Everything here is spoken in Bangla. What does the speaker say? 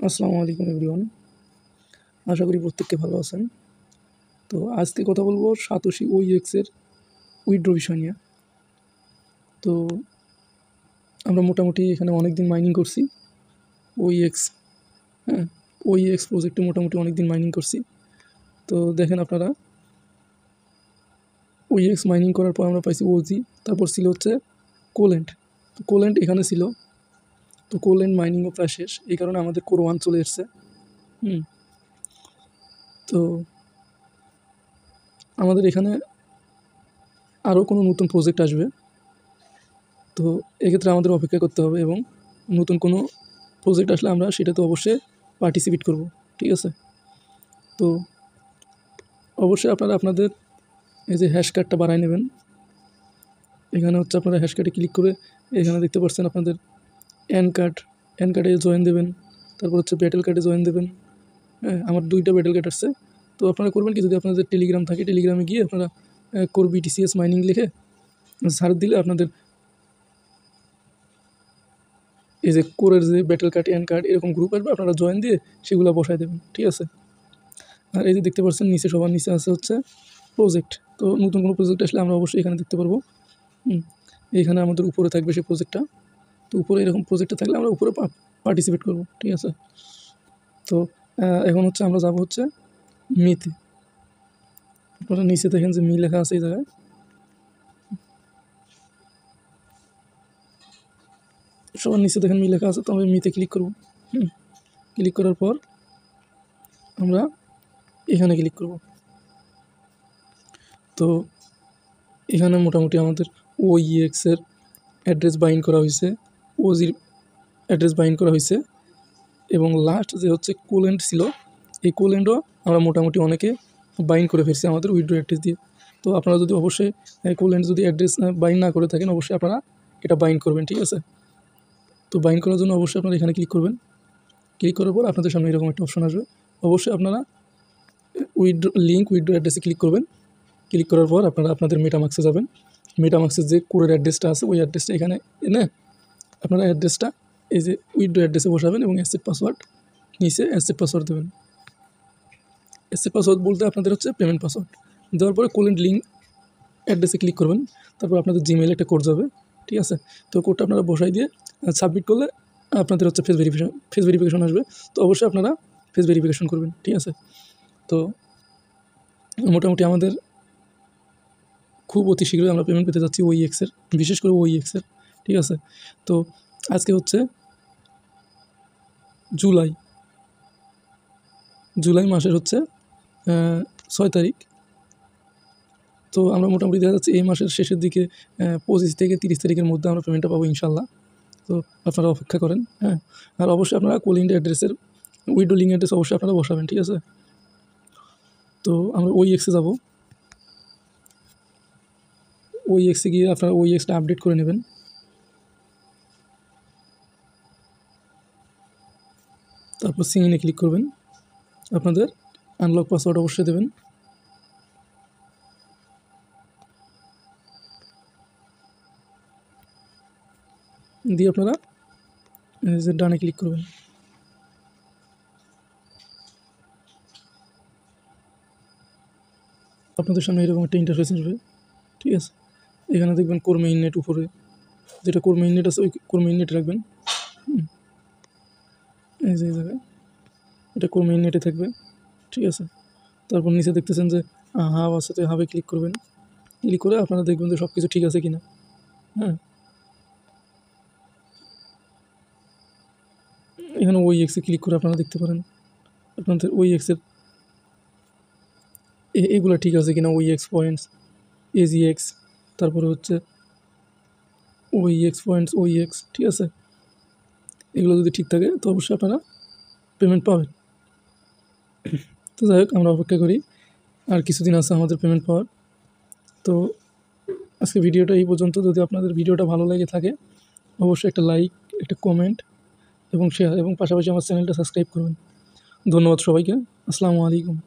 আসসালামু আলাইকুম এভরিওয়ান। আশা করি প্রত্যেকে ভালো আছেন। তো আজকে কথা বলবো সাতোশি OEX এর উইথড্র বিষয় নিয়ে। তো আমরা মোটামুটি এখানে অনেক দিন মাইনিং করছি OEX, হ্যাঁ, OEX প্রজেক্টে মোটামুটি অনেক দিন মাইনিং করছি। তো দেখেন আপনারা, OEX মাইনিং করার পর আমরা পাইছি OG, তারপর ছিল হচ্ছে কোল্যান্ড। তো কোল্যান্ড এখানে ছিল। তো কোল্যান্ড মাইনিংও প্রায় শেষ, এই কারণে আমাদের কোর 1 চলে এসছে। তো আমাদের এখানে আরও কোনো নতুন প্রজেক্ট আসবে, তো এক্ষেত্রে আমাদের অপেক্ষা করতে হবে এবং নতুন কোনো প্রজেক্ট আসলে আমরা সেটাতে অবশ্যই পার্টিসিপেট করব, ঠিক আছে। তো অবশ্যই আপনারা আপনাদের এই যে হ্যাশ কার্ডটা বাড়ায় নেবেন। এখানে হচ্ছে আপনারা হ্যাশ কার্ডে ক্লিক করে এখানে দেখতে পাচ্ছেন আপনাদের এন কার্ডে জয়েন দেবেন, তারপর হচ্ছে ব্যাটেল কার্ডে জয়েন দেবেন। হ্যাঁ, আমার 2টা ব্যাটেল কার্ড আসছে। তো আপনারা করবেন কি, যদি আপনাদের টেলিগ্রাম থাকে টেলিগ্রামে গিয়ে আপনারা কোর BTCS মাইনিং লিখে সার্চ দিলে আপনাদের এই যে কোরের যে ব্যাটেল কার্ড, এন কার্ড এরকম গ্রুপ আসবে, আপনারা জয়েন দিয়ে সেগুলো বসায় দেবেন, ঠিক আছে। আর এই যে দেখতে পাচ্ছেন নিচে, সবার নিচে আছে হচ্ছে প্রজেক্ট। তো নতুন কোনো প্রজেক্ট আসলে আমরা অবশ্যই এখানে দেখতে পারবো। এইখানে আমাদের উপরে থাকবে সেই প্রজেক্টটা। তো উপরে এরকম প্রজেক্টটা থাকলে আমরা উপরে পার্টিসিপেট করব, ঠিক আছে। তো এখন হচ্ছে আমরা যাব হচ্ছে মিতে। আপনারা নিচে দেখেন যে মি লেখা আছে এই জায়গায়। সবার নিচে দেখেন মি লেখা আছে, তো আমরা মিতে ক্লিক করব। ক্লিক করার পর আমরা এখানে ক্লিক করব। তো এখানে মোটামুটি আমাদের OEX এর অ্যাড্রেস বাইন্ড করা হয়েছে, ওজির অ্যাড্রেস বাইন্ড করা হয়েছে, এবং লাস্ট যে হচ্ছে কোল্যান্ড ছিল, এই কোল্যান্ডও আমরা মোটামুটি অনেকে বাইন্ড করে ফেলছি আমাদের উইথড্র অ্যাড্রেস দিয়ে। তো আপনারা যদি অবশ্যই কোল্যান্ড যদি অ্যাড্রেস বাইন্ড না করে থাকেন, অবশ্যই আপনারা এটা বাইন্ড করবেন, ঠিক আছে। তো বাইন্ড করার জন্য অবশ্যই আপনারা এখানে ক্লিক করবেন। ক্লিক করার পর আপনাদের সামনে এরকম একটা অপশন আসবে। অবশ্যই আপনারা উইথড্র অ্যাড্রেসে ক্লিক করবেন। ক্লিক করার পর আপনারা আপনাদের মেটামাক্সে যাবেন। মেটামাক্সের যে কোরের অ্যাড্রেসটা আছে, ওই অ্যাড্রেসটা এখানে এনে আপনারা অ্যাড্রেসটা এই যে উইথড্র অ্যাড্রেসে বসাবেন এবং অ্যাসেট পাসওয়ার্ড নিচে অ্যাসেট পাসওয়ার্ড দেবেন। অ্যাসেট পাসওয়ার্ড বলতে আপনাদের হচ্ছে পেমেন্ট পাসওয়ার্ড। দেওয়ার পরে কোল্যান্ড লিঙ্ক অ্যাড্রেসে ক্লিক করবেন। তারপর আপনাদের জিমেইলে একটা কোড যাবে, ঠিক আছে। তো কোডটা আপনারা বসাই দিয়ে সাবমিট করলে আপনাদের হচ্ছে ফেস ভেরিফিকেশন আসবে। তো অবশ্যই আপনারা ফেস ভেরিফিকেশন করবেন, ঠিক আছে। তো মোটামুটি আমাদের খুব অতি শীঘ্রই আমরা পেমেন্ট পেতে যাচ্ছি OEX-এর, বিশেষ করে OEX-এর, ঠিক আছে। তো আজকে হচ্ছে জুলাই মাসের হচ্ছে 6 তারিখ। তো আমরা মোটামুটি দেখা যাচ্ছে এই মাসের শেষের দিকে 25 থেকে 30 তারিখের মধ্যে আমরা পেমেন্টটা পাবো ইনশাল্লাহ। তো আপনারা অপেক্ষা করেন, হ্যাঁ। আর অবশ্যই আপনারা কোল্যান্ড অ্যাড্রেসের উইথড্র লিঙ্ক অ্যাড্রেস অবশ্যই আপনারা বসাবেন, ঠিক আছে। তো আমরা OEX-এ যাব। OEX-এ গিয়ে আপনারা OEX-টা আপডেট করে নেবেন। তারপর সিইনে ক্লিক করবেন। আপনাদের আনলক পাসওয়ার্ড অবশ্যই দেবেন। দিয়ে আপনারা এই যে ডানে ক্লিক করবেন। আপনাদের সামনে এরকম একটা ইন্টারফেস আসবে, ঠিক আছে। এখানে দেখবেন কোর মেইননেট, উপরে যেটা কোর মেইননেট আছে ওই কোর মেইননেট রাখবেন। এই যে এই জায়গায় এটা কোর মেইননেটে থাকবে, ঠিক আছে। তারপর নিচে দেখতেছেন যে হাব আছে, তো হাবে ক্লিক করবেন। ক্লিক করে আপনারা দেখবেন যে সব কিছু ঠিক আছে কিনা, হ্যাঁ। এখানে OEX-এ ক্লিক করে আপনারা দেখতে পারেন আপনাদের OEX-এর এগুলো ঠিক আছে কিনা। OEX পয়েন্টস, AGX, তারপরে হচ্ছে OEX পয়েন্টস, OEX, ঠিক আছে। এগুলো যদি ঠিক থাকে তো অবশ্যই আপনারা পেমেন্ট পাবেন। তো যাই হোক, আমরা অপেক্ষা করি, আর কিছুদিন আছে আমাদের পেমেন্ট পাওয়ার। তো আজকে ভিডিওটা এই পর্যন্ত। যদি আপনাদের ভিডিওটা ভালো লেগে থাকে অবশ্যই একটা লাইক, একটা কমেন্ট এবং শেয়ার, এবং পাশাপাশি আমার চ্যানেলটা সাবস্ক্রাইব করবেন। ধন্যবাদ সবাইকে। আসসালামু আলাইকুম।